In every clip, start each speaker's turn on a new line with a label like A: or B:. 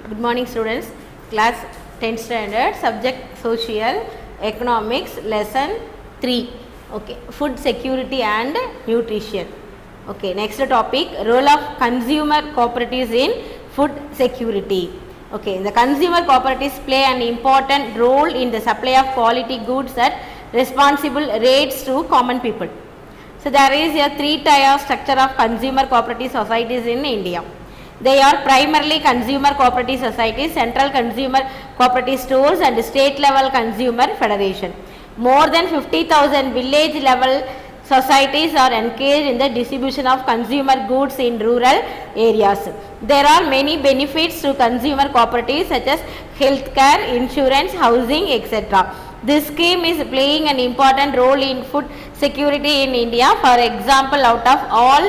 A: Good morning students. Class 10th standard, subject social economics, lesson 3. Okay, food security and nutrition. Okay, next topic, role of consumer cooperatives in food security. Okay, the consumer cooperatives play an important role in the supply of quality goods at responsible rates to common people. So there is a three-tier structure of consumer cooperative societies in India. They are primarily consumer cooperative societies, central consumer cooperative stores and state level consumer federation. More than 50,000 village level societies are engaged in the distribution of consumer goods in rural areas. There are many benefits to consumer cooperatives such as healthcare, insurance, housing, etc. This scheme is playing an important role in food security in India. For example, out of all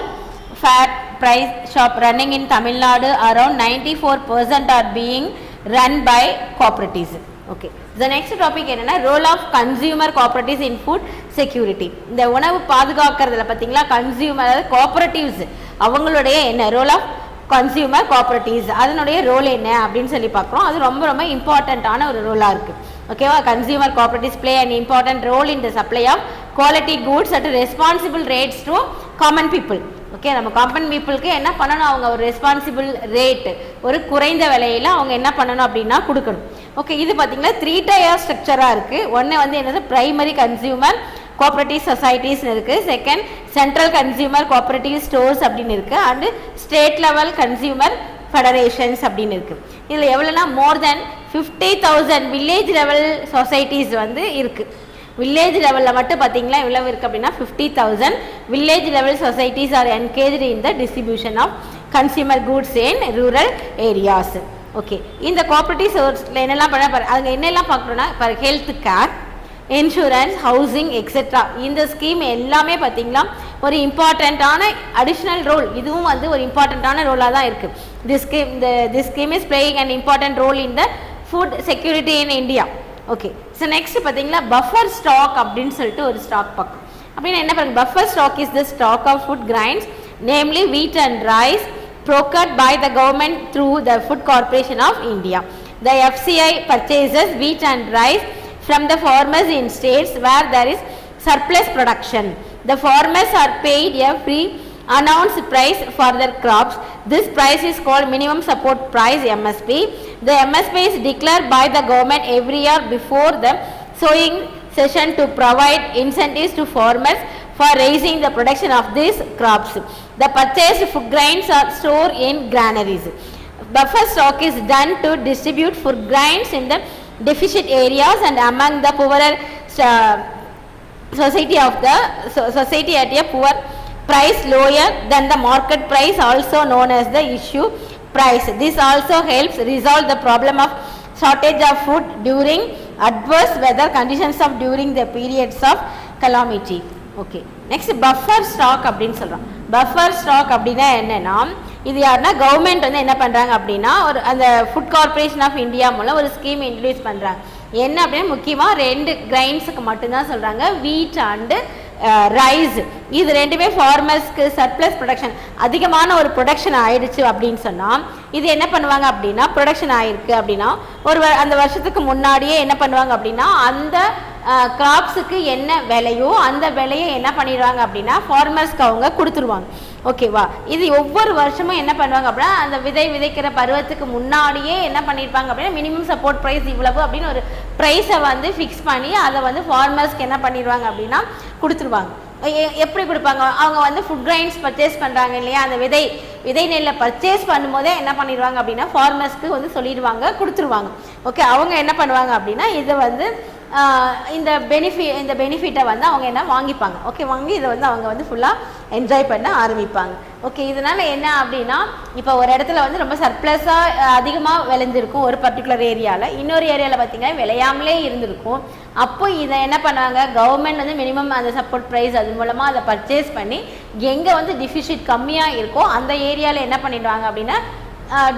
A: fair price shop running in Tamil Nadu, around 94% are being run by cooperatives. Okay. The next topic என்னன்னா role of consumer cooperatives in food security. இந்த உணவு பாதுகாக்கிறதுல பாத்தீங்களா consumer cooperatives அவங்களுடைய என்ன role of consumer cooperatives அதனுடைய role என்ன அப்படின்னு சொல்லி பார்க்குறோம். அது ரொம்ப ரொம்ப இம்பார்ட்டண்ட்டான ஒரு ரோலாக இருக்குது. ஓகேவா, consumer cooperatives play an important role in the supply of quality goods at responsible rates to common people. Okay, நம்ம காமன் பீப்புளுக்கு என்ன பண்ணணும், அவங்க ஒரு ரெஸ்பான்சிபிள் ரேட் ஒரு குறைந்த விலையில் அவங்க என்ன பண்ணணும் அப்படின்னா கொடுக்கணும். ஓகே, இது பார்த்தீங்கன்னா 3 டயர் ஸ்ட்ரக்சராக இருக்குது. ஒன்று வந்து என்னது பிரைமரி கன்சியூமர் கோஆபரேட்டிவ் சொசைட்டிஸ்னு இருக்குது, second central consumer cooperative stores அப்படின்னு இருக்குது, and state level consumer federations அப்படின்னு இருக்குது. இதில் எவ்வளோனா மோர் தென் 50,000 வில்லேஜ் லெவல் சொசைட்டிஸ் வந்து இருக்குது. வில்லேஜ் லெவலில் மட்டும் பார்த்தீங்களா எவ்வளவு இருக்குது அப்படின்னா 50,000 village level societies are engaged in the distribution of consumer goods in rural areas. Okay, இந்த கோஆபரேட்டிவ் சோர்ஸில் என்னெல்லாம் பண்ண அதுங்க என்னெல்லாம் பார்க்குறோன்னா இப்போ health care, insurance, housing etcetera இந்த ஸ்கீம் எல்லாமே பார்த்தீங்களா ஒரு இம்பார்ட்டண்ட்டான அடிஷ்னல் ரோல். இதுவும் வந்து ஒரு இம்பார்ட்டண்ட்டான ரோலாக தான் இருக்குது. This scheme is playing an important role in the food security in India. Okay, so next பார்த்தீங்கன்னா பஃபர் ஸ்டாக் அப்படின்னு சொல்லிட்டு ஒரு ஸ்டாக் பார்க்கணும். அப்படின்னு என்ன பண்ணுங்க, buffer stock is the stock of food grains namely wheat and rice procured by the government through the Food Corporation of India. The FCI purchases wheat and rice from the farmers in states where there is surplus production. The farmers are paid a pre-announced price for their crops. This price is called minimum support price (MSP). The MSP is declared by the government every year before the sowing season to provide incentives to farmers for raising the production of these crops. The purchased food grains are stored in granaries. Buffer stock is done to distribute food grains in the deficit areas and among the poorer society at a poor price lower than the market price, also known as the issue price. This also helps resolve the problem of shortage of food during adverse weather conditions of during the periods of calamity. Okay, next buffer stock அப்படின்னு சொல்கிறோம். Buffer stock அப்படின்னா என்னென்னா இது யாருன்னா government வந்து என்ன பண்ணுறாங்க அப்படின்னா ஒரு அந்த ஃபுட் கார்பரேஷன் ஆஃப் இந்தியா மூலம் ஒரு ஸ்கீம் இன்ட்ரடியூஸ் பண்ணுறாங்க. என்ன அப்படின்னா முக்கியமாக 2 கிரைன்ஸுக்கு மட்டும்தான் சொல்கிறாங்க, வீட் அண்டு ரைஸ். இது ரெண்டுமே ஃபார்மர்ஸ்க்கு சர்ப்ளஸ் ப்ரொடக்ஷன் அதிகமான ஒரு ப்ரொடக்ஷன் ஆயிடுச்சு அப்படின்னு சொன்னால் இது என்ன பண்ணுவாங்க அப்படின்னா ப்ரொடக்ஷன் ஆயிருக்கு அப்படின்னா அந்த வருஷத்துக்கு முன்னாடியே என்ன பண்ணுவாங்க அப்படின்னா அந்த கிராப்ஸுக்கு என்ன விலையோ அந்த விலையை என்ன பண்ணிடுவாங்க அப்படின்னா ஃபார்மர்ஸ்க்கு அவங்க கொடுத்துருவாங்க. ஓகேவா, இது ஒவ்வொரு வருஷமும் என்ன பண்ணுவாங்க அப்படின்னா அந்த விதைக்கிற பருவத்துக்கு முன்னாடியே என்ன பண்ணியிருப்பாங்க அப்படின்னா மினிமம் சப்போர்ட் ப்ரைஸ் இவ்வளவு அப்படின்னு ஒரு ப்ரைஸை வந்து ஃபிக்ஸ் பண்ணி அதை வந்து ஃபார்மர்ஸ்க்கு என்ன பண்ணிடுவாங்க அப்படின்னா கொடுத்துருவாங்க. எப்படி கொடுப்பாங்க, அவங்க வந்து ஃபுட் கிரைன்ஸ் பர்ச்சேஸ் பண்ணுறாங்க இல்லையா, அந்த விதை நெல்லை பர்ச்சேஸ் பண்ணும்போதே என்ன பண்ணிடுவாங்க அப்படின்னா ஃபார்மர்ஸ்க்கு வந்து சொல்லிடுவாங்க, கொடுத்துருவாங்க. ஓகே, அவங்க என்ன பண்ணுவாங்க அப்படின்னா இதை வந்து இந்த பெனிஃபிட்டை வந்து அவங்க என்ன வாங்கிப்பாங்க. ஓகே, வாங்கி இதை வந்து அவங்க வந்து ஃபுல்லாக என்ஜாய் பண்ண ஆரம்பிப்பாங்க. ஓகே, இதனால் என்ன அப்படின்னா இப்போ ஒரு இடத்துல வந்து ரொம்ப சர்ப்ளஸாக அதிகமாக விளைஞ்சிருக்கும் ஒரு பர்டிகுலர் ஏரியாவில், இன்னொரு ஏரியாவில் பார்த்திங்கன்னா விளையாமலே இருந்திருக்கும். அப்போ இதை என்ன பண்ணுவாங்க, கவர்மெண்ட் வந்து மினிமம் அந்த சப்போர்ட் ப்ரைஸ் அது மூலமாக அதை பர்ச்சேஸ் பண்ணி எங்கே வந்து டிஃபிஷிட் கம்மியாக இருக்கோ அந்த ஏரியாவில் என்ன பண்ணிடுவாங்க அப்படின்னா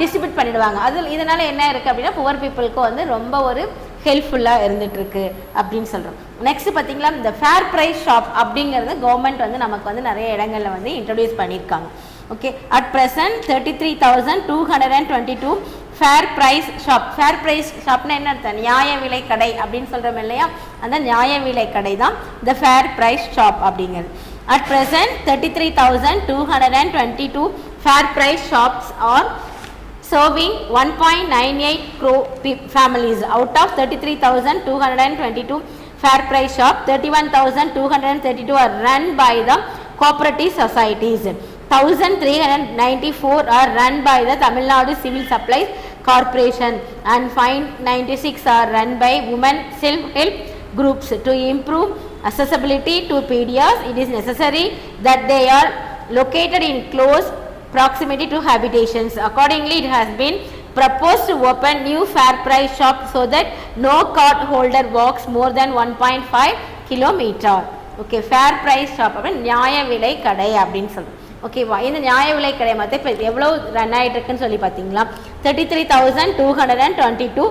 A: டிஸ்ட்ரிபியூட் பண்ணிடுவாங்க. இதனால் என்ன இருக்குது அப்படின்னா புவர் பீப்புளுக்கும் வந்து ரொம்ப ஒரு ஹெல்ப்ஃபுல்லாக இருந்துகிட்ருக்கு அப்படின்னு சொல்கிறோம். நெக்ஸ்ட் பார்த்திங்களா இந்த ஃபேர் ப்ரைஸ் ஷாப் அப்படிங்கிறது கவர்மெண்ட் வந்து நமக்கு வந்து நிறைய இடங்களில் வந்து இன்ட்ரடியூஸ் பண்ணியிருக்காங்க. Okay, at present 33,222 fair price shop. Fair price ஷாப்னா என்ன அர்த்தம்? நியாய விலை கடை அப்படின்னு சொல்கிறோம் இல்லையா, அந்த நியாய விலை கடை தான் இந்த ஃபேர் ப்ரைஸ் ஷாப் அப்படிங்கிறது. At present 33,222 fair price shops are serving 1.98 crore families. Out of 33,222 fair price shops, 31,232 are run by the cooperative societies. 1,394 are run by the Tamil Nadu Civil Supplies Corporation and 596 are run by women self-help groups. To improve accessibility to PDAs, it is necessary that they are located in close proximity to habitations. Accordingly, it has been proposed to open new fair price shops so that no card holder walks more than 1.5 kilometer. Okay, fair price shop அப்படின்னா நியாய விலை கடை அப்படின்னு சொல்லுவோம். ஓகேவா, இந்த நியாய விலை கடை மற்ற இப்போ எவ்வளோ ரன் ஆகிட்டு இருக்குன்னு சொல்லி பார்த்தீங்களா, 33,222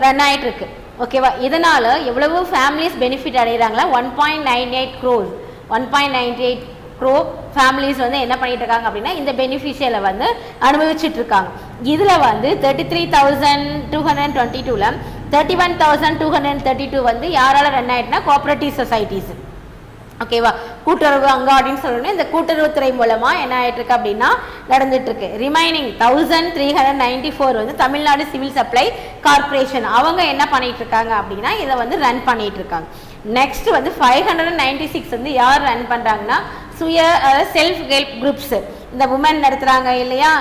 A: ரன் ஆகிட்டு இருக்கு. ஓகேவா, இதனால் எவ்வளவு ஃபேமிலிஸ் பெனிஃபிட் அடைகிறாங்களா, 1.98 crores 1.98 crore ஃபேமிலிஸ் வந்து என்ன பண்ணிட்டு இருக்காங்க அப்படின்னா இந்த பெனிஃபிஷியலை வந்து அனுபவிச்சுட்டு இருக்காங்க. இதில் வந்து 33,222ல் 31,232 வந்து யாரால் ரன் ஆகிட்டுனா கோஆப்ரேட்டிவ் சொசைட்டிஸ். ஓகேவா, கூட்டுறவு அங்காடின்னு சொல்லணும். இந்த கூட்டுறவுத்துறை மூலமாக என்ன ஆகிட்டு இருக்கு அப்படின்னா நடந்துட்டு இருக்கு. ரிமைனிங் 1,394 வந்து தமிழ்நாடு சிவில் சப்ளை கார்பரேஷன் அவங்க என்ன பண்ணிட்டு இருக்காங்க அப்படின்னா இதை வந்து ரன் பண்ணிட்டு இருக்காங்க. நெக்ஸ்ட் வந்து 596 வந்து யார் ரன் பண்ணுறாங்கன்னா செல்ஃப் ஹெல்ப் குரூப்ஸ். இந்த உமன் நடத்துகிறாங்க இல்லையா,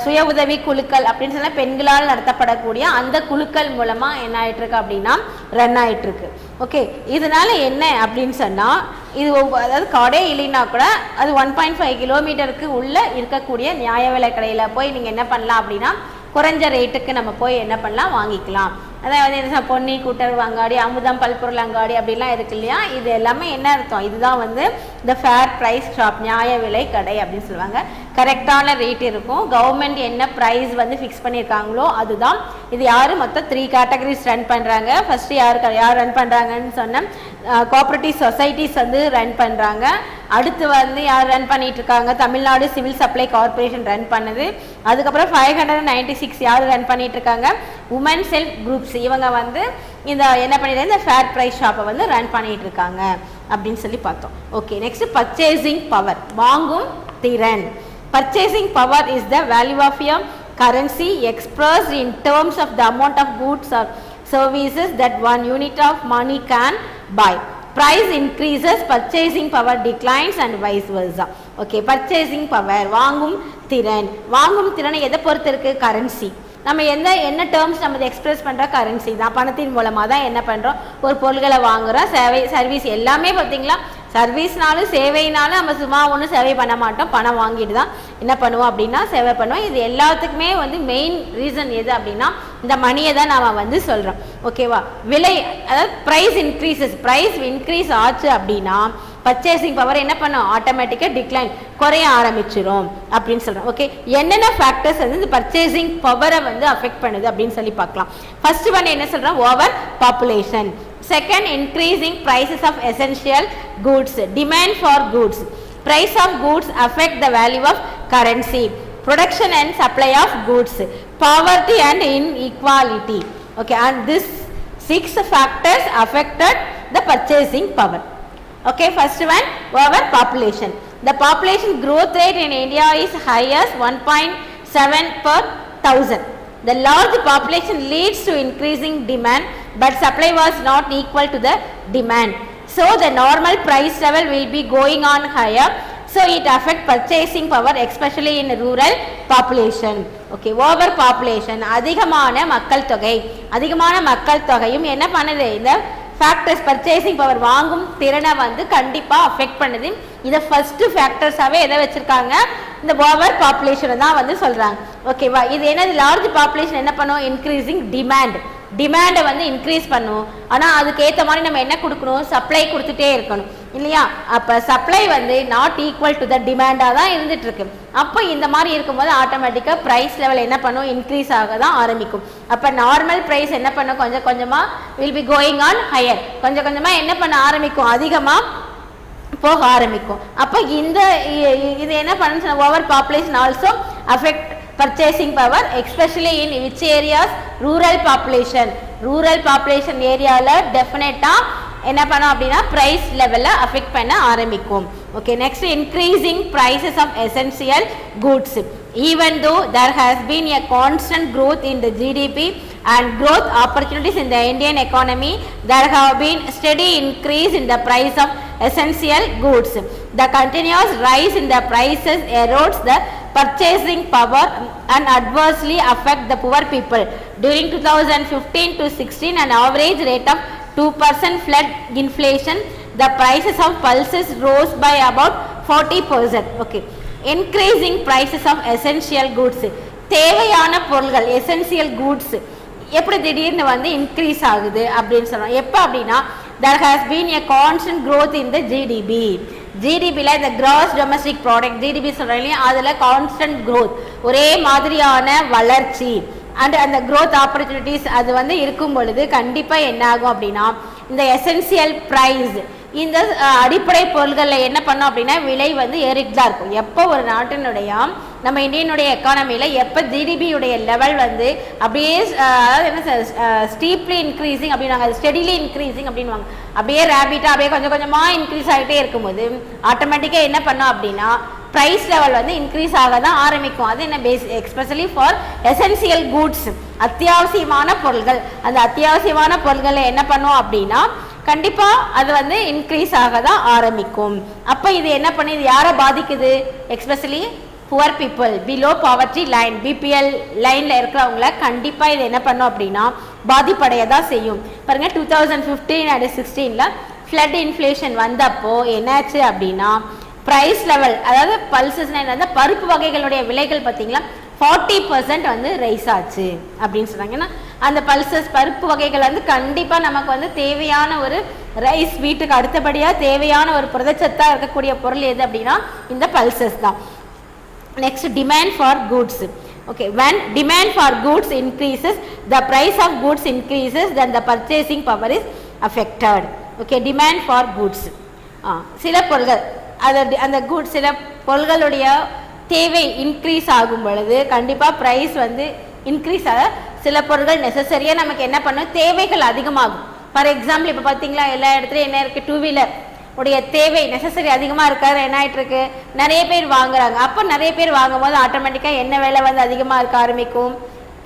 A: சுய உதவி குழுக்கள் அப்படின்னு சொன்னால் பெண்களால் நடத்தப்படக்கூடிய அந்த குழுக்கள் மூலமாக என்ன ஆகிட்டுருக்கு அப்படின்னா ரன் ஆகிட்டுருக்கு. ஓகே, இதனால என்ன அப்படின்னு சொன்னால் இது அதாவது கடை இல்லைன்னா கூட அது 1.5 கிலோமீட்டருக்கு உள்ளே இருக்கக்கூடிய நியாய விலை கடையில் போய் நீங்கள் என்ன பண்ணலாம் அப்படின்னா குறைஞ்ச ரேட்டுக்கு நம்ம போய் என்ன பண்ணலாம் வாங்கிக்கலாம். அதாவது என்ன பொன்னி கூட்டுறவு அங்காடி, அமுதம் பல்பொருள் அங்காடி அப்படிலாம் இருக்கு இல்லையா, இது எல்லாமே என்ன அர்த்தம், இதுதான் வந்து இந்த ஃபேர் ப்ரைஸ் ஷாப் நியாய விலை கடை அப்படின்னு சொல்லுவாங்க. கரெக்டான ரேட் இருக்கும், கவர்மெண்ட் என்ன ப்ரைஸ் வந்து ஃபிக்ஸ் பண்ணியிருக்காங்களோ அதுதான். இது யார் மொத்தம் 3 கேட்டகரிஸ் ரன் பண்ணுறாங்க. ஃபஸ்ட்டு யார் ரன் பண்ணுறாங்கன்னு சொன்னால் கோஆப்ரேட்டிவ் சொசைட்டிஸ் வந்து ரன் பண்ணுறாங்க. அடுத்து வந்து யார் ரன் பண்ணிட்டு இருக்காங்க, Tamil Nadu civil supply corporation run பண்ணுது. அதுக்கப்புறம் 596 யார் ரன் பண்ணிட்டு இருக்காங்க, உமன் செல்ஃப் குரூப்ஸ். இவங்க வந்து இந்த என்ன பண்ணிட்டு இந்த ஃபேர் ப்ரைஸ் ஷாப்பை வந்து ரன் பண்ணிட்டு இருக்காங்க அப்படின்னு சொல்லி பார்த்தோம். ஓகே, நெக்ஸ்ட் பர்ச்சேசிங் பவர், வாங்கும் திறன். Purchasing power is the value of a currency expressed in terms of the amount of goods or services that one unit of money can buy. Price increases, purchasing power declines and vice versa. Okay, purchasing power, வாங்கும் திறன். வாங்கும் திறனை எதை பொறுத்து இருக்கு, currency. நம்ம என்ன terms நம்ம எக்ஸ்பிரஸ் பண்ணுற கரன்சி தான். பணத்தின் மூலமாக தான் என்ன பண்ணுறோம், ஒரு பொருட்களை வாங்குகிறோம். சேவை சர்வீஸ் எல்லாமே பார்த்தீங்களா, சர்வீஸ்னாலும் சேவைனாலும் நம்ம சும்மா ஒன்றும் சேவை பண்ண மாட்டோம், பணம் வாங்கிட்டு தான் என்ன பண்ணுவோம் அப்படின்னா சேவை பண்ணுவோம். இது எல்லாத்துக்குமே வந்து மெயின் ரீசன் எது அப்படின்னா இந்த மணியை தான் நாம் வந்து சொல்கிறோம். ஓகேவா, விலை அதாவது ப்ரைஸ் இன்க்ரீசஸ், ப்ரைஸ் இன்க்ரீஸ் ஆச்சு அப்படின்னா பர்ச்சேசிங் பவர் என்ன பண்ணும், ஆட்டோமேட்டிக்காக டிக்ளைன் குறைய ஆரம்பிச்சிடும் அப்படின்னு சொல்கிறோம். ஓகே, என்னென்ன ஃபேக்டர்ஸ் வந்து இந்த பர்ச்சேசிங் பவரை வந்து அஃபெக்ட் பண்ணுது அப்படின்னு சொல்லி பார்க்கலாம். ஃபர்ஸ்ட் ஒன் என்ன சொல்கிறோம், over population. Second, increasing prices of essential goods, demand for goods. Price of goods affect the value of currency. Production and supply of goods, poverty and inequality. Okay, and this 6 factors affected the purchasing power. Okay, first one, overpopulation. The population growth rate in India is highest 1.7 per thousand. The large population leads to increasing demand, but supply was not equal to the demand. So the normal price level will be going on higher. So it affects purchasing power, especially in rural population. Okay, overpopulation, அதிகமான மக்கள் தொகையும் என்ன பண்ணுது, இந்த factors purchasing power வாங்கும் திறனை வந்து கண்டிப்பாக அஃபெக்ட் பண்ணுது. இதை ஃபஸ்ட்டு ஃபேக்டர்ஸாகவே எதை வச்சுருக்காங்க, இந்த ஓவர் பாப்புலேஷனை தான் வந்து சொல்கிறாங்க. ஓகேவா, இது என்னது, லார்ஜ் பாப்புலேஷன் என்ன பண்ணும், இன்க்ரீஸிங் டிமாண்டை வந்து இன்க்ரீஸ் பண்ணும். ஆனால் அதுக்கு ஏற்ற மாதிரி நம்ம என்ன கொடுக்கணும், சப்ளை கொடுத்துட்டே இருக்கணும் இல்லையா. அப்போ சப்ளை வந்து நாட் ஈக்குவல் டு த டிமாண்டாக தான் இருந்துட்டு இருக்கு. அப்போ இந்த மாதிரி இருக்கும்போது ஆட்டோமேட்டிக்காக ப்ரைஸ் லெவல் என்ன பண்ணும், இன்க்ரீஸ் ஆக தான் ஆரம்பிக்கும். அப்போ நார்மல் ப்ரைஸ் என்ன பண்ணும், கொஞ்சம் கொஞ்சமாக will be going on higher, கொஞ்சம் கொஞ்சமாக என்ன பண்ண ஆரம்பிக்கும், அதிகமாக போக ஆரம்பிக்கும். அப்போ இது என்ன பண்ணுன்னு, over population also affect purchasing power, especially in which areas? Rural population ஏரியால டெஃபினட்டா என்ன பண்ணும் அப்படின்னா price level affect பண்ண ஆரம்பிக்கும். Okay, next, increasing prices of essential goods. Even though there has been a constant growth in the GDP and growth opportunities in the Indian economy, there have been steady increase in the price of essential goods. The continuous rise in the prices erodes the purchasing power and adversely affect the poor people. During 2015 to 16, an average rate of 2% flood inflation, the prices of pulses rose by about 40%. Okay, increasing prices of essential goods. தேவையான பொருட்கள் essential goods எப்படி திடீர்னு வந்து increase ஆகுது அப்படின்னு சொல்றோம். எப்போ அப்படின்னா there has been a constant growth in the GDP-ல இந்த gross domestic product GDP சொல்றோம் இல்லையா, அதில் கான்ஸ்டன்ட் growth, ஒரே மாதிரியான வளர்ச்சி அண்ட் அந்த growth opportunities அது வந்து இருக்கும் பொழுது கண்டிப்பாக என்ன ஆகும் அப்படின்னா இந்த எசென்சியல் ப்ரைஸ், இந்த அடிப்படை பொருள்களில் என்ன பண்ணோம் அப்படின்னா விலை வந்து ஏறிட்டு தான் இருக்கும். எப்போ ஒரு நாட்டினுடைய நம்ம இந்தியனுடைய எக்கானமியில் எப்போ ஜிடிபியுடைய லெவல் வந்து அப்படியே அதாவது என்ன ஸ்டீப்லி இன்க்ரீஸிங் அப்படின்னாங்க, அது ஸ்டெடிலி இன்க்ரீஸிங் அப்படின்வாங்க, அப்படியே ரேபிட்டாக அப்படியே கொஞ்சம் கொஞ்சமாக இன்க்ரீஸ் ஆகிட்டே இருக்கும்போது ஆட்டோமேட்டிக்காக என்ன பண்ணோம் அப்படின்னா ப்ரைஸ் லெவல் வந்து இன்க்ரீஸ் ஆக தான் ஆரம்பிக்கும். அது என்ன எஸ்பெஷலி ஃபார் எசென்சியல் கூட்ஸ், அத்தியாவசியமான பொருட்கள். அந்த அத்தியாவசியமான பொருட்களை என்ன பண்ணுவோம் அப்படின்னா கண்டிப்பாக அது வந்து இன்க்ரீஸ் ஆக தான் ஆரம்பிக்கும். அப்போ இது என்ன பண்ணி இது யாரை பாதிக்குது? Especially poor people, below poverty line, BPL லைனில் இருக்கிறவங்கள கண்டிப்பாக இது என்ன பண்ணும் அப்படின்னா பாதிப்படைய தான் செய்யும். பாருங்க 2015 and 16 ஃப்ளட் இன்ஃப்ளேஷன் வந்தப்போ என்னாச்சு அப்படின்னா ப்ரைஸ் லெவல், அதாவது பல்சஸ்னா என்ன, பருப்பு வகைகளுடைய விலைகள் பார்த்தீங்களா 40% வந்து ரைஸ் ஆச்சு அப்படின்னு சொன்னாங்க. ஏன்னா அந்த பல்சஸ் பருப்பு வகைகள் வந்து கண்டிப்பாக நமக்கு வந்து தேவையான ஒரு ரைஸ், வீட்டுக்கு அடுத்தபடியாக தேவையான ஒரு புரதச்சத்தாக இருக்கக்கூடிய பொருள் எது அப்படின்னா இந்த பல்சஸ் தான். Next, demand for goods. Okay, when demand for goods increases, the price of goods increases, then the purchasing power is affected. Okay, demand for goods. சில பொருட்கள் அந்த கூட்ஸ், சில பொருட்களுடைய தேவை இன்க்ரீஸ் ஆகும் பொழுது கண்டிப்பாக ப்ரைஸ் வந்து இன்க்ரீஸ் ஆக சில பொருட்கள் நெசசரியாக நமக்கு என்ன பண்ணும், தேவைகள் அதிகமாகும். ஃபார் எக்ஸாம்பிள் இப்போ பார்த்தீங்களா எல்லா இடத்துலையும் என்ன இருக்குது, டூ வீலர் உடைய தேவை நெசசரி அதிகமாக இருக்காது, என்ன ஆகிட்டுருக்கு, நிறைய பேர் வாங்குறாங்க. அப்போ நிறைய பேர் வாங்கும் போது ஆட்டோமேட்டிக்காக என்ன விலை வந்து அதிகமாக இருக்க ஆரம்பிக்கும்,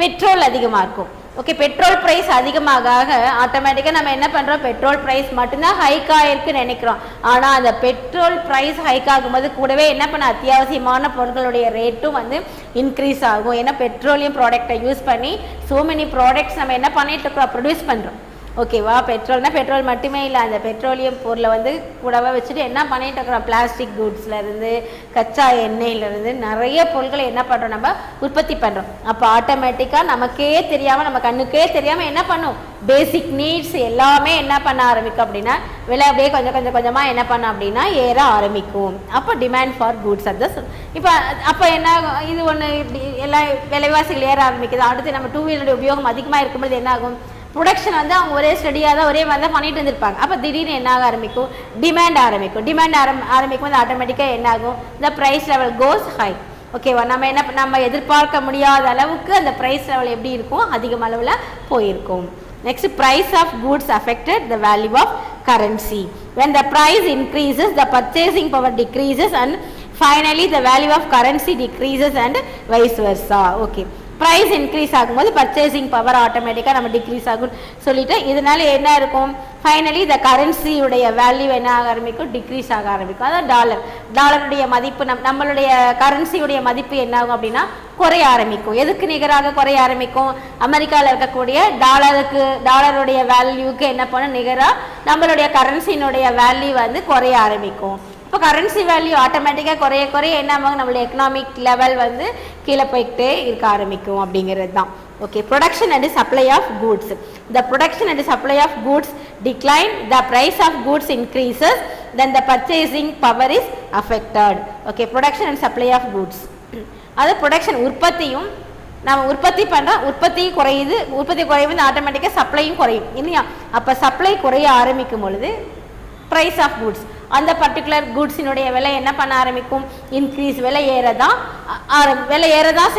A: பெட்ரோல் அதிகமாக இருக்கும். ஓகே, பெட்ரோல் ப்ரைஸ் அதிகமாக ஆட்டோமேட்டிக்காக நம்ம என்ன பண்ணுறோம், பெட்ரோல் ப்ரைஸ் மட்டும்தான் ஹைக் ஆகிருக்குன்னு நினைக்கிறோம். ஆனால் அந்த பெட்ரோல் ப்ரைஸ் ஹைக் ஆகும்போது கூடவே என்ன பண்ண அத்தியாவசியமான பொருட்களுடைய ரேட்டும் வந்து இன்க்ரீஸ் ஆகும். ஏன்னா பெட்ரோலியம் ப்ராடக்டை யூஸ் பண்ணி ஸோ மெனி ப்ராடக்ட்ஸ் நம்ம என்ன பண்ணிட்டு இருக்கோம், ப்ரொடியூஸ் பண்ணுறோம். ஓகேவா, பெட்ரோல்னா பெட்ரோல் மட்டுமே இல்லை, அந்த பெட்ரோலியம் பொருளை வந்து கூடவே வச்சுட்டு என்ன பண்ணிட்டு இருக்கிறோம், பிளாஸ்டிக் குட்ஸ்லேருந்து கச்சா எண்ணெயிலேருந்து நிறைய பொருட்களை என்ன பண்ணுறோம், நம்ம உற்பத்தி பண்ணுறோம். அப்போ ஆட்டோமேட்டிக்காக நமக்கே தெரியாமல், நம்ம கண்ணுக்கே தெரியாமல் என்ன பண்ணும், பேசிக் நீட்ஸ் எல்லாமே என்ன பண்ண ஆரம்பிக்கும் அப்படின்னா விலை அப்படியே கொஞ்சம் கொஞ்சமாக என்ன பண்ண அப்படின்னா ஏற ஆரம்பிக்கும். அப்போ டிமாண்ட் ஃபார் குட்ஸ் அது இப்போ அப்போ என்ன இது ஒன்று இப்படி எல்லா விலைவாசிகள் ஏற ஆரம்பிக்குது. அடுத்து நம்ம டூ வீலருடைய உபயோகம் அதிகமாக இருக்கும்போது என்ன ஆகும், ப்ரொடக்ஷன் வந்து அவங்க ஒரே ஸ்டடியாக தான் ஒரே மாதிரி தான் பண்ணிட்டு இருந்திருப்பாங்க. அப்போ திடீர்னு என்ன ஆக ஆரம்பிக்கும், டிமாண்ட் ஆரம்பிக்கும் போது ஆட்டோமேட்டிக்காக என்ன ஆகும், இந்த ப்ரைஸ் லெவல் கோஸ் ஹை. ஓகேவா, நம்ம எதிர்பார்க்க முடியாத அளவுக்கு அந்த ப்ரைஸ் லெவல் எப்படி இருக்கும், அதிகம் அளவில் போயிருக்கும். Next, price of goods affected the value of currency. when the price increases, the purchasing power decreases, and finally the value of currency decreases and vice versa. Okay, price increase ஆகும்போது purchasing power ஆட்டோமேட்டிக்காக நம்ம degrees ஆகும் சொல்லிட்டு இதனால என்ன இருக்கும், finally இந்த கரன்சியுடைய value என்ன ஆக ஆரம்பிக்கும், டிக்ரீஸ் ஆக ஆரம்பிக்கும். அதான் டாலருடைய மதிப்பு நம்மளுடைய கரன்சியுடைய மதிப்பு என்ன ஆகும் அப்படின்னா குறைய ஆரம்பிக்கும். எதுக்கு நிகராக குறைய ஆரம்பிக்கும், அமெரிக்காவில் இருக்கக்கூடிய டாலருடைய வேல்யூக்கு என்ன பண்ண நிகராக நம்மளுடைய கரன்சியினுடைய வேல்யூ வந்து குறைய ஆரம்பிக்கும். இப்போ கரன்சி வேல்யூ ஆட்டோமேட்டிக்காக குறைய என்ன ஆகும், நம்மளுடைய எக்கனாமிக் லெவல் வந்து கீழே போய்கிட்டே இருக்க ஆரம்பிக்கும் அப்படிங்கிறது தான். Okay, production and supply of goods. The production and supply of goods decline, the price of goods increases, then the purchasing power is affected. Okay, production and supply of goods, அது production உற்பத்தியும் நம்ம உற்பத்தி பண்ணுறோம், உற்பத்தி குறையும்போது ஆட்டோமேட்டிக்காக சப்ளையும் குறையும் இல்லையா. அப்போ சப்ளை குறைய ஆரம்பிக்கும் பொழுது ப்ரைஸ் ஆஃப் கூட்ஸ் அந்த பர்டிகுலர் குட்ஸினுடைய விலை என்ன பண்ண ஆரம்பிக்கும், இன்க்ரீஸ், விலை ஏறதான்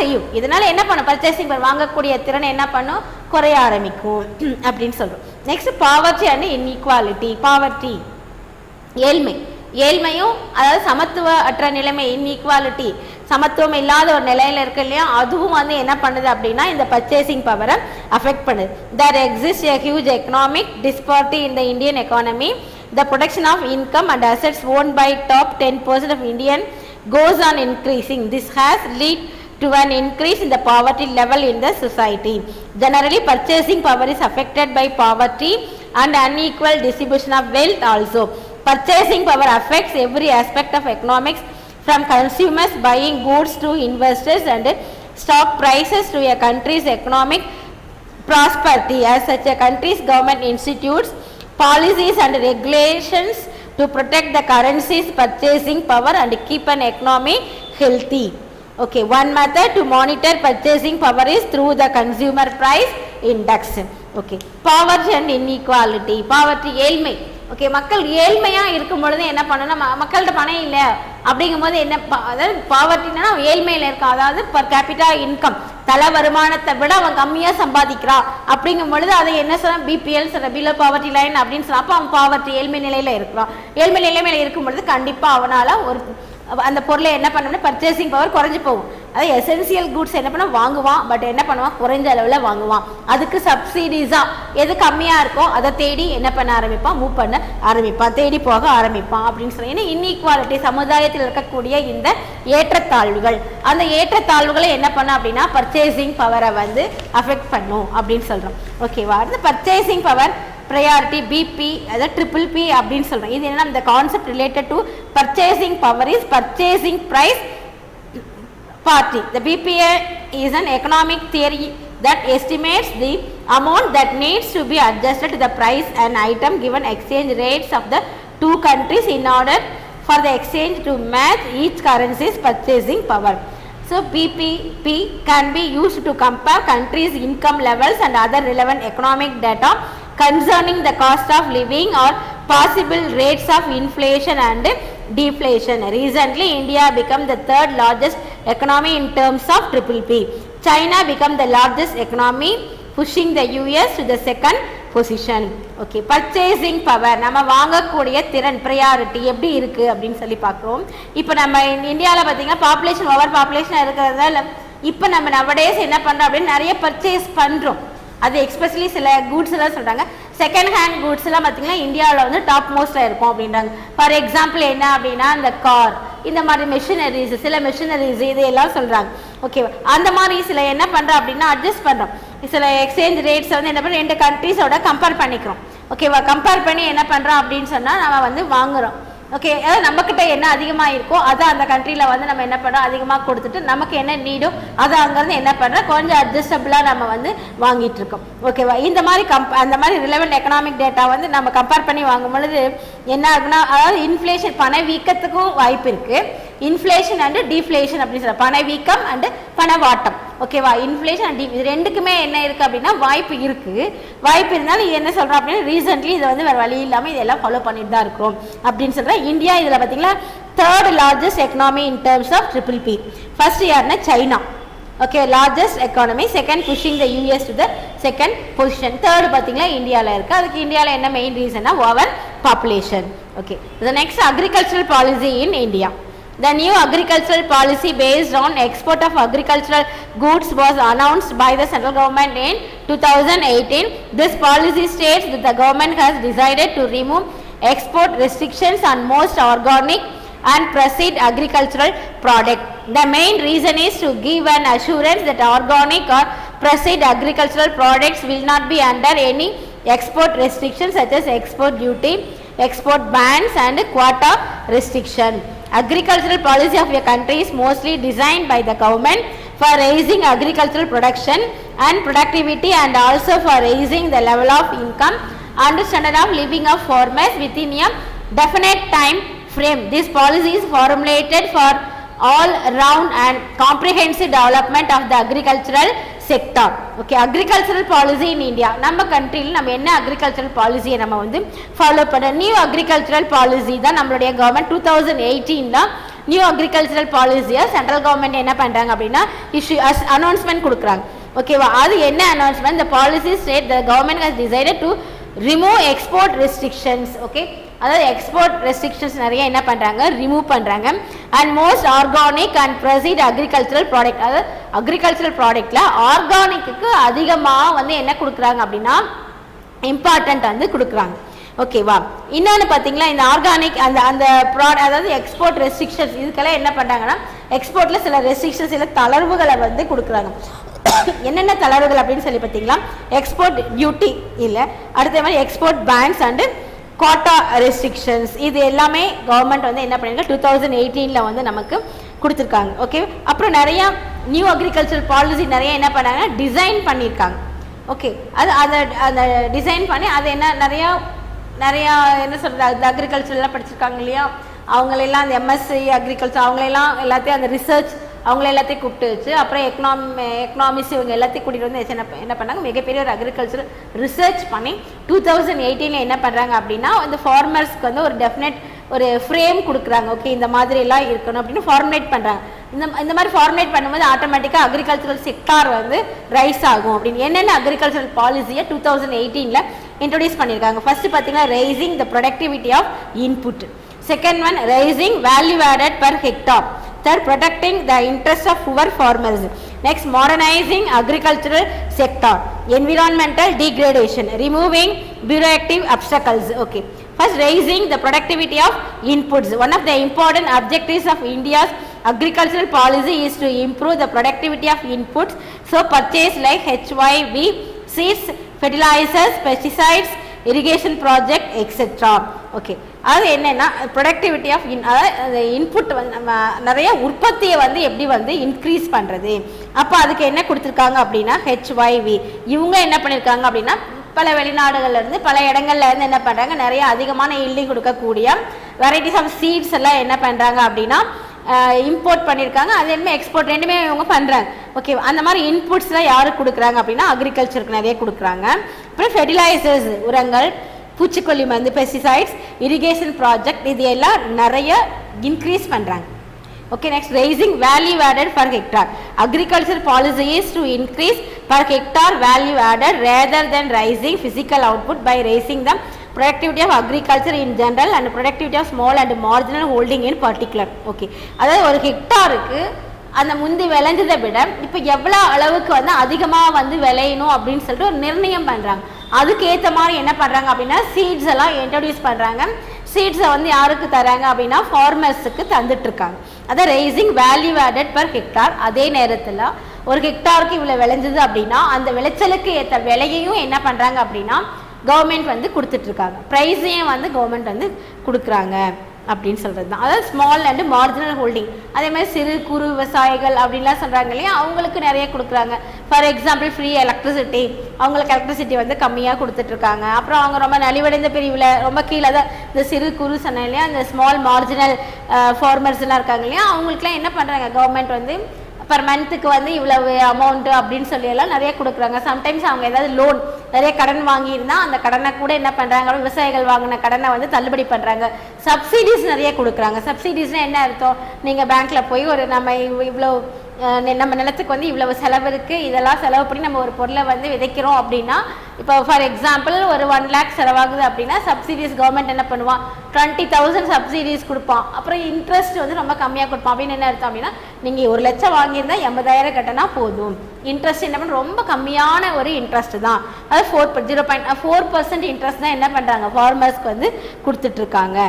A: செய்யும். இதனால என்ன பண்ணும், பர்ச்சேசிங் பவர், வாங்கக்கூடிய திறன் என்ன பண்ணும், குறைய ஆரம்பிக்கும் அப்படின்னு சொல்றோம். Next poverty and inequality. Poverty ஏழ்மை, ஏழ்மையும் அதாவது சமத்துவ அற்ற நிலைமை, இன்இக்வாலிட்டி, சமத்துவம் இல்லாத ஒரு நிலையில இருக்கு இல்லையா, அதுவும் வந்து என்ன பண்ணுது அப்படின்னா இந்த பர்ச்சேசிங் பவரை அஃபெக்ட் பண்ணுது. There exists a huge economic disparity in the Indian economy. The production of income and assets owned by top 10% of Indian goes on increasing. This has led to an increase in the poverty level in the society. Generally, purchasing power is affected by poverty and unequal distribution of wealth also. Purchasing power affects every aspect of economics, from consumers buying goods to investors and stock prices to a country's economic prosperity. As such, a country's government institutes policies and regulations to protect the currency's purchasing power and keep an economy healthy. Okay, one method to monitor purchasing power is through the consumer price index. Okay, poverty and inequality. Poverty, ஏழ்மை. Okay, மக்கள் ஏழ்மையாக இருக்கும் பொழுது என்ன பண்ணணும், மக்கள்கிட்ட பணம் இல்லை அப்படிங்கும்போது என்ன, அதாவது பாவர்ட்டினா ஏழ்மையில் இருக்கான், அதாவது பர் கேபிட்டா இன்கம், தலை வருமானத்தை விட அவன் கம்மியாக சம்பாதிக்கிறான் அப்படிங்கும் பொழுது அதை என்ன சொல்ல, பிபிஎல் சொல்ற, பிலோ பாவர்ட்டி லைன் அப்படின்னு சொன்னா, அப்போ அவன் பாவர்ட்டி ஏழ்மை நிலையில் இருக்கிறான். ஏழ்மை நிலைமையில் இருக்கும் பொழுது கண்டிப்பாக அவனால் ஒரு அந்த பொருளை என்ன பண்ணணும்னா பர்ச்சேசிங் பவர் குறைஞ்சி போகும். அதாவது எசென்சியல் குட்ஸ் என்ன பண்ண வாங்குவான், பட் என்ன பண்ணுவான், குறைஞ்ச அளவில் வாங்குவான். அதுக்கு சப்சிடிஸாக எது கம்மியாக இருக்கோ அதை தேடி என்ன பண்ண ஆரம்பிப்பான், மூவ் பண்ண ஆரம்பிப்பான், தேடி போக ஆரம்பிப்பான் அப்படின்னு சொல்லி. ஏன்னா இன்இக்வாலிட்டி, சமுதாயத்தில் இருக்கக்கூடிய இந்த ஏற்றத்தாழ்வுகள், அந்த ஏற்றத்தாழ்வுகளை என்ன பண்ண அப்படின்னா பர்ச்சேசிங் பவரை வந்து அஃபெக்ட் பண்ணும் அப்படின்னு சொல்கிறோம். ஓகேவா, அடுத்து பர்ச்சேசிங் பவர் priority BP, அதாவது ட்ரிபிள் பி அப்படின்னு சொல்கிறோம். இது என்ன, இந்த concept related to purchasing power is purchasing price party. The BPA is an economic theory that estimates the amount that needs to be adjusted to the price and item given exchange rates of the two countries in order for the exchange to match each currency's purchasing power. So BPP can be used to compare countries' income levels and other relevant economic data concerning the cost of living or possible rates of inflation and deflation. Recently, India became the third largest economy in terms of PPP. China became the largest economy, pushing the US to the second position. Okay, purchasing power, நம்ம வாங்கக்கூடிய திறன், priority எப்படி இருக்கு அப்படின்னு சொல்லி பார்க்குறோம். இப்போ நம்ம இந்தியாவில் பார்த்தீங்கன்னா பாப்புலேஷன் ஓவர் பாப்புலேஷன் இருக்கிறதால இப்போ நம்ம நவடேஸ் என்ன பண்ணுறோம் அப்படின்னு நிறைய பர்ச்சேஸ் பண்ணுறோம். அது எக்ஸ்பெஷலி சில குட்ஸ் எல்லாம் சொல்கிறாங்க, செகண்ட் ஹேண்ட் குட்ஸ் எல்லாம் பார்த்தீங்கன்னா இந்தியாவில் வந்து டாப் மோஸ்ட்டாக இருக்கும் அப்படின்றாங்க. ஃபார் எக்ஸாம்பிள் என்ன அப்படின்னா இந்த கார், இந்த மாதிரி மெஷினரிஸ், சில மெஷினரிஸ் இது எல்லாம் சொல்கிறாங்க. ஓகேவா, அந்த மாதிரி சில என்ன பண்ணுறோம் அப்படின்னா அட்ஜஸ்ட் பண்ணுறோம். சில எக்ஸ்சேஞ்ச் ரேட்ஸ் வந்து என்ன பண்ணுறோம், 2 கண்ட்ரீஸோட கம்பேர் பண்ணிக்கிறோம். ஓகேவா, கம்பேர் பண்ணி என்ன பண்ணுறோம் அப்படின்னு சொன்னால் நம்ம வந்து வாங்குகிறோம். ஓகே, அதாவது நம்மக்கிட்ட என்ன அதிகமாக இருக்கோ அதை அந்த கண்ட்ரியில் வந்து நம்ம என்ன பண்ணுறோம், அதிகமாக கொடுத்துட்டு நமக்கு என்ன நீடோ அதை அங்கேருந்து என்ன பண்ணுறோம், கொஞ்சம் அட்ஜஸ்டபிளாக நம்ம வந்து வாங்கிட்டு இருக்கோம். ஓகேவா, இந்த மாதிரி அந்த மாதிரி ரிலவெண்ட் எக்கனாமிக் டேட்டா வந்து நம்ம கம்பேர் பண்ணி வாங்கும் பொழுது என்ன ஆகுனா, அதாவது இன்ஃப்ளேஷன், பணவீக்கத்துக்கும் வாய்ப்பு இருக்குது. இன்ஃப்ளேஷன் அண்டு டீஃப்ளேஷன் அப்படின்னு சொல்ல, பணவீக்கம் அண்டு பணவாட்டம். ஓகேவா, இன்ஃப்ளேஷன் அண்ட் இது ரெண்டுக்குமே என்ன இருக்குது அப்படின்னா வாய்ப்பு இருக்குது. வாய்ப்பு இருந்தாலும் இது என்ன சொல்கிறோம் அப்படின்னா ரீசெண்ட்லி இதை வந்து வேறு வழி இல்லாமல் இதெல்லாம் ஃபாலோ பண்ணிட்டு தான் இருக்கிறோம் அப்படின்னு சொல்கிறேன். இந்தியா இதில் பார்த்தீங்கன்னா third largest economy in terms of PPP. First யாருன்னா China. Okay, largest economy, second pushing the US to the second position. Third பார்த்தீங்கன்னா இந்தியாவில் இருக்குது. அதுக்கு இந்தியாவில் என்ன மெயின் ரீசன்னா over population. Okay, the next agricultural policy in India. The new agricultural policy based on export of agricultural goods was announced by the central government in 2018. This policy states that the government has decided to remove export restrictions on most organic and processed agricultural products. The main reason is to give an assurance that organic or processed agricultural products will not be under any export restrictions such as export duty, export bans and quota restriction. Agricultural policy of a country is mostly designed by the government for raising agricultural production and productivity and also for raising the level of income and standard of living of farmers within a definite time frame. This policy is formulated for all round and comprehensive development of the agricultural sector. Okay, agricultural policy in India. நம்ம கண்ட்ரியில் நம்ம என்ன agricultural பாலிசியை நம்ம வந்து follow பண்ண new agricultural policy தான் நம்மளுடைய கவர்மெண்ட் 2018 நியூ அக்ரிகல்ச்சரல் பாலிசியை சென்ட்ரல் கவர்மெண்ட் என்ன பண்ணுறாங்க அப்படின்னா அனௌன்ஸ்மெண்ட் கொடுக்குறாங்க. ஓகேவா, அது என்ன announcement? the policy state the government has decided to remove export restrictions. Okay, அதாவது எக்ஸ்போர்ட் ரெஸ்ட்ரிக்ஷன்ஸ் நிறைய என்ன பண்ணுறாங்க, ரிமூவ் பண்ணுறாங்க. And most organic and proceed agricultural product, அதாவது அக்ரிகல்ச்சரல் ப்ராடக்டில் ஆர்கானிக்கு அதிகமாக வந்து என்ன கொடுக்குறாங்க அப்படின்னா இம்பார்ட்டன்ட் வந்து கொடுக்குறாங்க. ஓகேவா, இன்னொன்று பார்த்தீங்களா, இந்த ஆர்கானிக் அந்த அந்த ப்ராடக்ட் அதாவது எக்ஸ்போர்ட் ரெஸ்ட்ரிக்ஷன்ஸ் இதுக்கெல்லாம் என்ன பண்ணுறாங்கன்னா எக்ஸ்போர்ட்டில் சில ரெஸ்ட்ரிக்ஷன்ஸ் சில தளர்வுகளை வந்து கொடுக்குறாங்க. என்னென்ன தளர்வுகள் அப்படின்னு சொல்லி பார்த்தீங்களா, எக்ஸ்போர்ட் டியூட்டி இல்லை, அடுத்த மாதிரி எக்ஸ்போர்ட் பேன்ஸ் அண்டு கோட்டா ரெஸ்ட்ரிக்ஷன்ஸ், இது எல்லாமே கவர்மெண்ட் வந்து என்ன பண்ணியிருக்காங்க 2018 வந்து நமக்கு கொடுத்துருக்காங்க. ஓகே, அப்புறம் நிறையா நியூ அக்ரிகல்ச்சர் பாலிசி நிறைய என்ன பண்ணாங்கன்னா டிசைன் பண்ணியிருக்காங்க. ஓகே, அது அந்த டிசைன் பண்ணி அது என்ன நிறையா என்ன சொல்கிறது, அக்ரிகல்ச்சர்லாம் படிச்சிருக்காங்க இல்லையா, அவங்களெல்லாம் அந்த எம்எஸ்சி அக்ரிகல்ச்சர் அவங்களெல்லாம் எல்லாத்தையும் அந்த ரிசர்ச் அவங்கள எல்லாத்தையும் கூப்பிட்டு வச்சு அப்புறம் எக்கனாமிக்ஸ் இவங்க எல்லாத்தையும் கூட்டிகிட்டு வந்து என்ன பண்ணாங்க, மிகப்பெரிய ஒரு அக்ரிகல்ச்சர் ரிசர்ச் பண்ணி 2018 என்ன பண்ணுறாங்க அப்படின்னா இந்த ஃபார்மர்ஸ்க்கு வந்து ஒரு டெஃபினட் ஒரு ஃப்ரேம் கொடுக்குறாங்க. ஓகே, இந்த மாதிரி எல்லாம் இருக்கணும் அப்படின்னு ஃபார்முலேட் பண்ணுறாங்க. இந்த மாதிரி ஃபார்முலேட் பண்ணும்போது ஆட்டோமேட்டிக்காக அக்ரிகல்ச்சரல் செக்டார் வந்து ரைஸ் ஆகும் அப்படின்னு என்னென்ன அக்ரிகல்ச்சரல் பாலிசியை 2018 இன்ட்ரோடியூஸ் பண்ணியிருக்காங்க. ஃபர்ஸ்ட் பார்த்தீங்கன்னா raising the productivity of input, second one raising value added per hectare, third protecting the interest of poor farmers, next modernizing agricultural sector, environmental degradation, removing bureaucratic obstacles. Okay, first raising the productivity of inputs. One of the important objectives of India's agricultural policy is to improve the productivity of inputs, so purchase like HYV seeds, fertilizers, pesticides, irrigation project, etc. Okay, அது என்னென்னா productivity of அதாவது input வந்து நம்ம நிறைய உற்பத்தியை வந்து எப்படி வந்து இன்க்ரீஸ் பண்ணுறது. அப்போ அதுக்கு என்ன கொடுத்துருக்காங்க அப்படின்னா ஹெச்ஒய்வி. இவங்க என்ன பண்ணியிருக்காங்க அப்படின்னா பல வெளிநாடுகள்லேருந்து பல இடங்கள்லேருந்து என்ன பண்ணுறாங்க, நிறைய அதிகமான ஈல்டிங் கொடுக்கக்கூடிய வெரைட்டிஸ் ஆஃப் சீட்ஸ் எல்லாம் என்ன பண்ணுறாங்க அப்படின்னா இம்போர்ட் பண்ணியிருக்காங்க. அது என்ன எக்ஸ்போர்ட் ரெண்டுமே இவங்க பண்ணுறாங்க. ஓகே, அந்த மாதிரி இன்புட்ஸ்லாம் யாருக்கு கொடுக்குறாங்க அப்படின்னா அக்ரிகல்ச்சருக்கு நிறைய கொடுக்குறாங்க. அப்புறம் ஃபெர்டிலைசர்ஸ் உரங்கள், பூச்சிக்கொல்லி மருந்து, பெஸ்டிசைட்ஸ், இரிகேஷன் ப்ராஜெக்ட், இது எல்லாம் நிறைய இன்க்ரீஸ் பண்ணுறாங்க. Okay, next raising value added per hectare. Agriculture policy is to increase per hectare value added rather than raising physical output by raising the productivity of agriculture in general and productivity of small and marginal holding in particular. Okay, அதாவது ஒரு ஹெக்டாருக்கு அந்த முந்தி விளைஞ்சதை விட இப்போ எவ்வளோ அளவுக்கு வந்து அதிகமாக வந்து விளையணும் அப்படின்னு சொல்லிட்டு ஒரு நிர்ணயம் பண்ணுறாங்க. அதுக்கு ஏற்ற மாதிரி என்ன பண்ணுறாங்க அப்படின்னா சீட்ஸ் எல்லாம் இன்ட்ரடியூஸ் பண்ணுறாங்க. சீட்ஸை வந்து யாருக்கு தராங்க அப்படின்னா ஃபார்மர்ஸுக்கு தந்துட்டுருக்காங்க. அதான் raising value added per hectare. அதே நேரத்தில் ஒரு ஹெக்டாருக்கு இவ்வளோ விளைஞ்சது அப்படின்னா அந்த விளைச்சலுக்கு ஏற்ற விலையையும் என்ன பண்ணுறாங்க அப்படின்னா கவர்மெண்ட் வந்து கொடுத்துட்ருக்காங்க. ப்ரைஸையும் வந்து கவர்மெண்ட் வந்து கொடுக்குறாங்க அப்படின்னு சொல்கிறது தான். அதாவது ஸ்மால் அண்டு மார்ஜினல் ஹோல்டிங். அதே மாதிரி சிறு குறு விவசாயிகள் அப்படின்லாம் சொல்கிறாங்க இல்லையா, அவங்களுக்கு நிறைய கொடுக்குறாங்க. ஃபார் எக்ஸாம்பிள் ஃப்ரீ எலக்ட்ரிசிட்டி, அவங்களுக்கு எலக்ட்ரிசிட்டி வந்து கம்மியாக கொடுத்துட்ருக்காங்க. அப்புறம் அவங்க ரொம்ப நலிவடைந்த பிரிவில் ரொம்ப கீழே தான் இந்த சிறு குறு சொன்ன இல்லையா, இந்த ஸ்மால் மார்ஜினல் ஃபார்மர்ஸ்லாம் இருக்காங்க இல்லையா, அவங்களுக்குலாம் என்ன பண்ணுறாங்க கவர்மெண்ட் வந்து பர் மந்த்துக்கு வந்து இவ்வளவு அமௌண்ட்டு அப்படின்னு சொல்லியெல்லாம் நிறைய கொடுக்குறாங்க. சம்டைம்ஸ் அவங்க ஏதாவது லோன் நிறைய கடன் வாங்கியிருந்தால் அந்த கடனை கூட என்ன பண்ணுறாங்க, விவசாயிகள் வாங்கின கடனை வந்து தள்ளுபடி பண்ணுறாங்க. சப்சிடிஸ் நிறைய கொடுக்குறாங்க. சப்சிடிஸ்னால் என்ன அர்த்தம், நீங்கள் பேங்க்கில் போய் ஒரு நம்ம இவ்வளோ நம்ம நிலத்துக்கு வந்து இவ்வளவு செலவு இருக்குது, இதெல்லாம் செலவு பண்ணி நம்ம ஒரு பொருளை வந்து விதைக்கிறோம் அப்படின்னா, இப்போ ஃபார் எக்ஸாம்பிள் ஒரு 1 lakh செலவாகுது அப்படின்னா சப்சிடிஸ் கவர்மெண்ட் என்ன பண்ணுவான் 20,000 சப்சிடிஸ் கொடுப்பான். அப்புறம் இன்ட்ரெஸ்ட் வந்து ரொம்ப கம்மியாக கொடுப்பான். அப்படின்னு என்ன அர்த்தம் அப்படின்னா நீங்கள் 1 லட்சம் வாங்கியிருந்தால் 80,000 கட்டினா போதும். இன்ட்ரெஸ்ட் என்ன பண்ண ரொம்ப கம்மியான ஒரு இன்ட்ரெஸ்ட் தான். அது 0.4% இன்ட்ரெஸ்ட் தான் என்ன பண்ணுறாங்க ஃபார்மர்ஸ்க்கு வந்து கொடுத்துட்ருக்காங்க.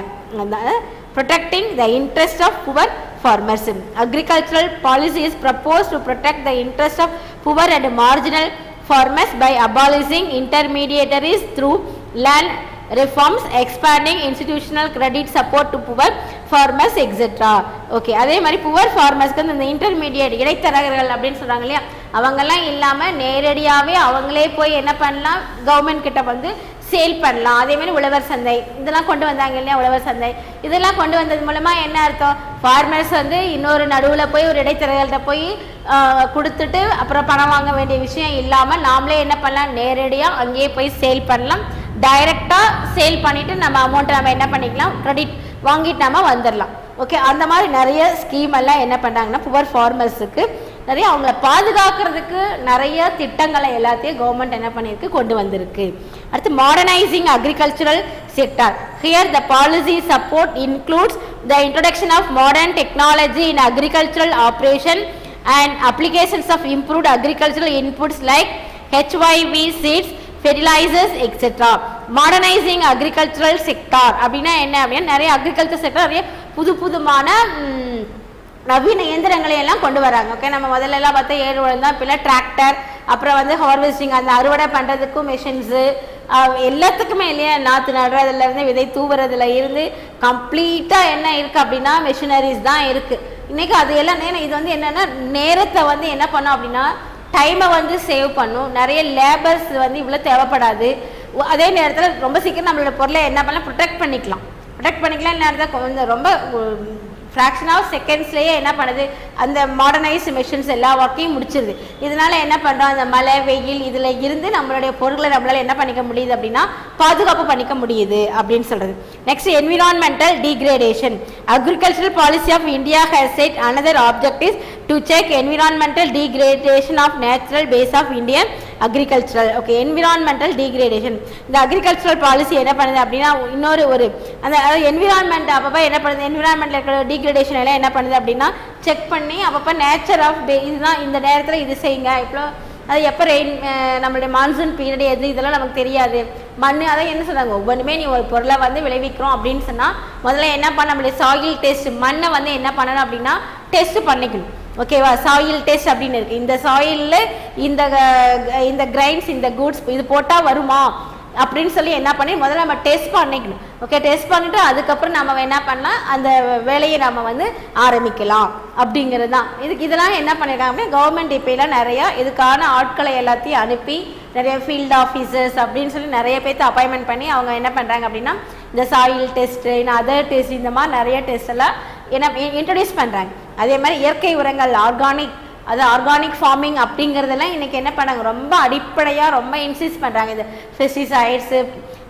A: protecting the interest of poor farmers. Agricultural policy is proposed to protect the interest of poor and marginal farmers by abolishing intermediaries through land reforms, expanding institutional credit support to poor farmers, etc. Okay, அதே மாதிரி poor ஃபார்மர்ஸ்க்கு வந்து இந்த intermediate இடைத்தரகர்கள் அப்படின்னு சொல்கிறாங்க இல்லையா, அவங்கெல்லாம் இல்லாமல் நேரடியாகவே அவங்களே போய் என்ன பண்ணலாம் கவர்மெண்ட் கிட்ட வந்து சேல் பண்ணலாம். அதே மாதிரி உழவர் சந்தை இதெல்லாம் கொண்டு வந்தாங்க இல்லையா, உழவர் சந்தை இதெல்லாம் கொண்டு வந்தது மூலமாக என்ன அர்த்தம், ஃபார்மர்ஸ் வந்து இன்னொரு நடுவில் போய் ஒரு இடைத்தரகர்கள்ட்ட போய் கொடுத்துட்டு அப்புறம் பணம் வாங்க வேண்டிய விஷயம் இல்லாமல் நாமளே என்ன பண்ணலாம், நேரடியாக அங்கேயே போய் சேல் பண்ணலாம். டைரெக்டாக சேல் பண்ணிவிட்டு நம்ம அமௌண்ட்டை நம்ம என்ன பண்ணிக்கலாம், கிரெடிட் வாங்கிட்டு நம்ம வந்துடலாம். ஓகே, அந்த மாதிரி நிறைய ஸ்கீம் எல்லாம் என்ன பண்ணுறாங்கன்னா புவர் ஃபார்மர்ஸுக்கு நிறைய அவங்கள பாதுகாக்கிறதுக்கு நிறைய திட்டங்களை எல்லாத்தையும் கவர்மெண்ட் என்ன பண்ணியிருக்கு, கொண்டு வந்திருக்கு. அடுத்து modernising agricultural sector. Here the policy support includes the introduction of modern technology in agricultural operation and applications of improved agricultural inputs like HYV seeds, fertilizers, etc. Modernizing agricultural sector அப்படின்னா என்ன அப்படின்னா நிறைய agriculture sector நிறைய புதுமான நவீன இயந்திரங்களை எல்லாம் கொண்டு வராங்க. ஓகே, நம்ம முதல்ல எல்லாம் பார்த்தா ஏறு உழவு தான், இப்போ டிராக்டர், அப்புறம் வந்து ஹார்வெஸ்டிங் அந்த அறுவடை பண்ணுறதுக்கும் மிஷின்ஸு எல்லாத்துக்குமே இல்லையா, நாற்று நடுறதுலேருந்து விதை தூவுறதுல இருந்து கம்ப்ளீட்டாக என்ன இருக்குது அப்படின்னா மிஷினரிஸ் தான் இருக்குது இன்றைக்கி. அது எல்லாம் இது வந்து என்னென்னா நேரத்தை வந்து என்ன பண்ணோம் அப்படின்னா டைமை வந்து சேவ் பண்ணும், நிறைய லேபர்ஸ் வந்து இவ்வளோ தேவைப்படாது. அதே நேரத்தில் ரொம்ப சீக்கிரம் நம்மளோட பொருளை என்ன பண்ணலாம், ப்ரொடெக்ட் பண்ணிக்கலாம் நேரத்தை கொஞ்சம் ரொம்ப ஃப்ராக்ஷன் ஆஃப் செகண்ட்ஸ்லேயே என்ன பண்ணுது, அந்த மாடர்னைஸ் மிஷின்ஸ் எல்லா ஒர்க்கையும் முடிச்சிருது. இதனால் என்ன பண்ணுறோம், அந்த மழை வெயில் இதில் இருந்து நம்மளுடைய பொருட்களை நம்மளால் என்ன பண்ணிக்க முடியுது அப்படின்னா பாதுகாப்பு பண்ணிக்க முடியுது அப்படின்னு சொல்கிறது. Next environmental degradation. Agricultural policy of India has set another objective to check environmental degradation of natural base of Indian agricultural. Okay, environmental degradation. இந்த அக்ரிகல்ச்சரல் பாலிசி என்ன பண்ணுது அப்படின்னா இன்னொரு ஒரு அந்த என்விரான்மெண்ட் அப்பப்போ என்ன பண்ணுது, என்விரான்மெண்ட்டில் இருக்கிற டீக்ரேடேஷன் எல்லாம் என்ன பண்ணுது அப்படின்னா செக் பண்ணி அப்பப்போ நேச்சர் ஆஃப் இதுதான் இந்த நேரத்தில் இது செய்யுங்க, இப்போ அது எப்போ ரெயின் நம்மளுடைய மான்சூன் பீரியட் எது இதெல்லாம் நமக்கு தெரியாது. மண் அதான் என்ன சொல்கிறாங்க, ஒவ்வொன்றுமே நீ ஒரு பொருளை வந்து விளைவிக்கிறோம் அப்படின்னு சொன்னால் முதல்ல என்ன பண்ண நம்மளுடைய சாயில் டெஸ்ட் மண்ணை வந்து என்ன பண்ணணும் அப்படின்னா டெஸ்ட் பண்ணிக்கணும். ஓகேவா, சாயில் டெஸ்ட் அப்படின்னு இருக்குது. இந்த சாயிலில் இந்த கிரைன்ஸ் இந்த குட்ஸ் இது போட்டால் வருமா அப்படின்னு சொல்லி என்ன பண்ணி முதல்ல நம்ம டெஸ்ட் பண்ணிக்கணும். ஓகே, டெஸ்ட் பண்ணிவிட்டு அதுக்கப்புறம் நம்ம என்ன பண்ணலாம், அந்த வேலையை நம்ம வந்து ஆரம்பிக்கலாம் அப்படிங்கிறது தான். இதெல்லாம் என்ன பண்ணியிருக்காங்க அப்படின்னா கவர்மெண்ட் இப்போலாம் நிறையா இதுக்கான ஆட்களை எல்லாத்தையும் அனுப்பி நிறைய ஃபீல்டு ஆஃபீஸர்ஸ் அப்படின்னு சொல்லி நிறைய பேர்த்து அப்பாயின்மெண்ட் பண்ணி அவங்க என்ன பண்ணுறாங்க அப்படின்னா இந்த சாயில் டெஸ்ட்டு அதர் டெஸ்ட் இந்த மாதிரி நிறைய டெஸ்ட் எல்லாம் என்ன இன்ட்ரடியூஸ் பண்ணுறாங்க. அதே மாதிரி இயற்கை உரங்கள் ஆர்கானிக் ஃபார்மிங் அப்படிங்கிறதெல்லாம் இன்றைக்கி என்ன பண்ணாங்க, ரொம்ப அடிப்படையாக ரொம்ப இன்சிஸ்ட் பண்ணுறாங்க. இந்த பெஸ்டிசைட்ஸு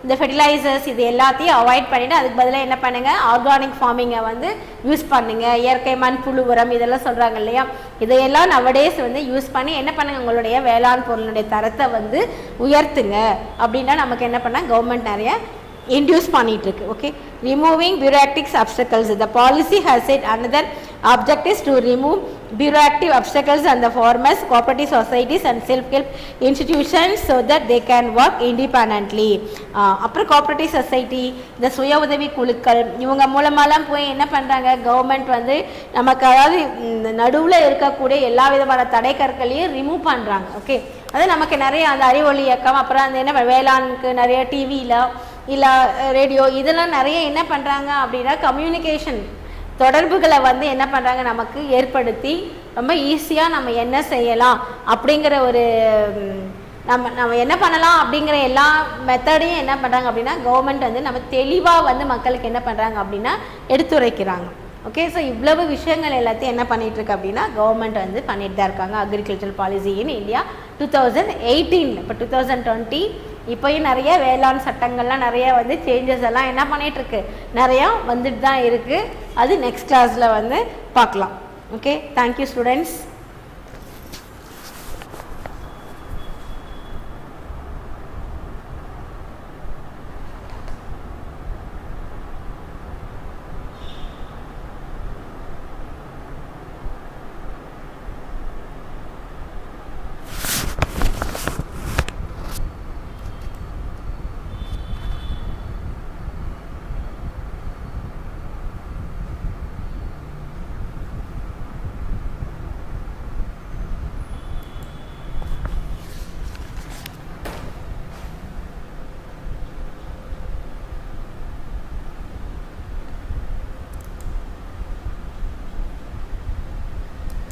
A: இந்த ஃபெர்டிலைசர்ஸ் இது எல்லாத்தையும் அவாய்ட் பண்ணிவிட்டு அதுக்கு பதிலாக என்ன பண்ணுங்கள், ஆர்கானிக் ஃபார்மிங்கை வந்து யூஸ் பண்ணுங்கள். இயற்கை மண்புழு உரம் இதெல்லாம் சொல்கிறாங்க இல்லையா, இதையெல்லாம் நவடேஸ் வந்து யூஸ் பண்ணி என்ன பண்ணுங்கள், உங்களுடைய வேளாண் பொருளுடைய தரத்தை வந்து உயர்த்துங்க அப்படின்னா நமக்கு என்ன பண்ணால் கவர்மெண்ட் நிறைய induce பண்ணிட்டு இருக்கு. Okay, removing bureaucratic obstacles. The policy has set another objective to remove bureaucratic obstacles on the farmers, cooperative societies and self-help institutions so that they can work independently. அப்புறம் cooperative society இந்த சுய உதவி குழுக்கள் இவங்க மூலமாலாம் போய் என்ன பண்ணுறாங்க, கவர்மெண்ட் வந்து நமக்கு அதாவது நடுவில் இருக்கக்கூடிய எல்லா விதமான தடை கற்களையும் ரிமூவ் பண்ணுறாங்க. ஓகே, அது நமக்கு நிறைய அந்த அறிவொளி இயக்கம் அப்புறம் அந்த என்ன வேளாண்க்கு நிறைய டிவியில் இல்லை ரேடியோ இதெல்லாம் நிறைய என்ன பண்ணுறாங்க அப்படின்னா கம்யூனிகேஷன் தொடர்புகளை வந்து என்ன பண்ணுறாங்க நமக்கு ஏற்படுத்தி ரொம்ப ஈஸியாக நம்ம என்ன செய்யலாம் அப்படிங்கிற ஒரு நம்ம என்ன பண்ணலாம் அப்படிங்கிற எல்லா மெத்தடையும் என்ன பண்ணுறாங்க அப்படின்னா கவர்மெண்ட் வந்து நம்ம தெளிவாக வந்து மக்களுக்கு என்ன பண்ணுறாங்க அப்படின்னா எடுத்துரைக்கிறாங்க. ஓகே, ஸோ இவ்வளவு விஷயங்கள் எல்லாத்தையும் என்ன பண்ணிகிட்ருக்கு அப்படின்னா கவர்மெண்ட் வந்து பண்ணிட்டு தான் இருக்காங்க. அக்ரிகல்ச்சர் பாலிசி இன் இந்தியா 2018 இப்போ 2020 இப்போயும் நிறைய வேளாண் சட்டங்கள்லாம் நிறைய வந்து சேஞ்சஸ் எல்லாம் என்ன பண்ணிகிட்ருக்கு நிறையா வந்துட்டு தான் இருக்குது. அது நெக்ஸ்ட் கிளாஸில் வந்து பார்க்கலாம். Okay, thank you students.